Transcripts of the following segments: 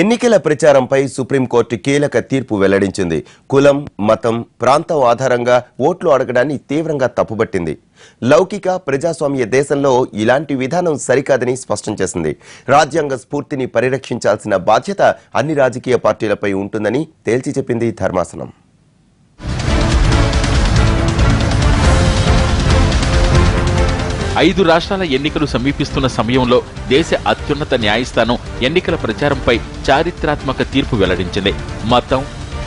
ఎన్నికల ప్రచారంపై సుప్రీంకోర్టు కీలక తీర్పు వెల్లడించింది. కులం, మతం, ప్రాంతం ఆధారంగా ఓట్లు అడగడాన్ని తీవ్రంగా తప్పుబట్టింది. లౌకిక ప్రజాస్వామ్య దేశంలో ఇలాంటి విధానం సరికాదని స్పష్టం చేసింది. రాజ్యాంగ స్ఫూర్తిని పరిరక్షించాల్సిన బాధ్యత అన్ని రాజకీయ పార్టీలపై ఉంటుందని తేల్చి చెప్పింది ధర్మాసనం. ఐదు రాష్ట్రాల ఎన్నికలు సమీపిస్తున్న సమయంలో దేశ అత్యున్నత న్యాయస్థానం ఎన్నికల ప్రచారంపై చారిత్రాత్మక తీర్పు వెల్లడించింది. మతం,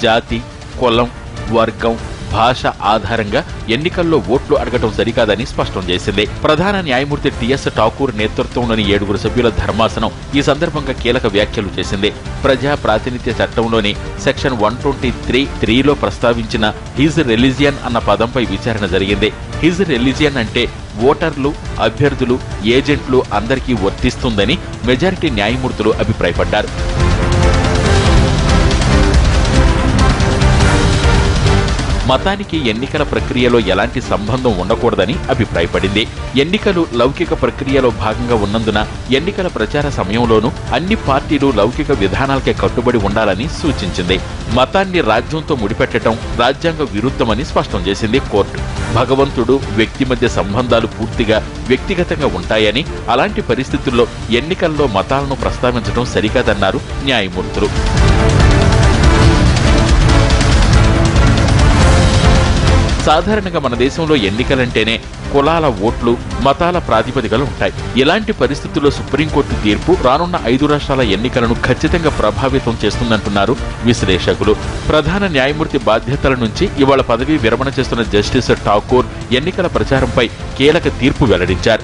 జాతి, కులం, వర్గం, భాష ఆధారంగా ఎన్నికల్లో ఓట్లు అడగటం సరికాదని స్పష్టం చేసింది. ప్రధాన న్యాయమూర్తి టిఎస్ ఠాకూర్ నేతృత్వంలోని 7 సభ్యుల ధర్మాసనం ఈ సందర్భంగా కీలక వ్యాఖ్యలు చేసింది. ప్రజా ప్రాతినిధ్య చట్టంలోని సెక్షన్ 123(3)లో ప్రస్తావించిన హిజ్ రిలీజియన్ అన్న పదంపై విచారణ జరిగింది. హిజ్ రిలీజియన్ అంటే ఓటర్లు, అభ్యర్థులు, ఏజెంట్లు అందరికీ వర్తిస్తుందని మెజారిటీ న్యాయమూర్తులు అభిప్రాయపడ్డారు. మతానికి ఎన్నికల ప్రక్రియలో ఎలాంటి సంబంధం ఉండకూడదని అభిప్రాయపడింది. ఎన్నికలు లౌకిక ప్రక్రియలో భాగంగా ఉన్నందున ఎన్నికల ప్రచార సమయంలోనూ అన్ని పార్టీలు లౌకిక విధానాలకే కట్టుబడి ఉండాలని సూచించింది. మతాన్ని రాజ్యంతో ముడిపెట్టడం రాజ్యాంగ విరుద్ధమని స్పష్టం చేసింది కోర్టు. భగవంతుడు, వ్యక్తి మధ్య సంబంధాలు పూర్తిగా వ్యక్తిగతంగా ఉంటాయని, అలాంటి పరిస్థితుల్లో ఎన్నికల్లో మతాలను ప్రస్తావించడం సరికాదన్నారు న్యాయమూర్తులు. సాధారణంగా మన దేశంలో ఎన్నికలంటేనే కులాల ఓట్లు, మతాల ప్రాతిపదికలు ఉంటాయి. ఇలాంటి పరిస్థితుల్లో సుప్రీంకోర్టు తీర్పు రానున్న 5 రాష్ట్రాల ఎన్నికలను ఖచ్చితంగా ప్రభావితం చేస్తుందంటున్నారు విశ్లేషకులు. ప్రధాన న్యాయమూర్తి బాధ్యతల నుంచి ఇవాళ పదవీ విరమణ చేస్తున్న జస్టిస్ ఠాకూర్ ఎన్నికల ప్రచారంపై కీలక తీర్పు వెల్లడించారు.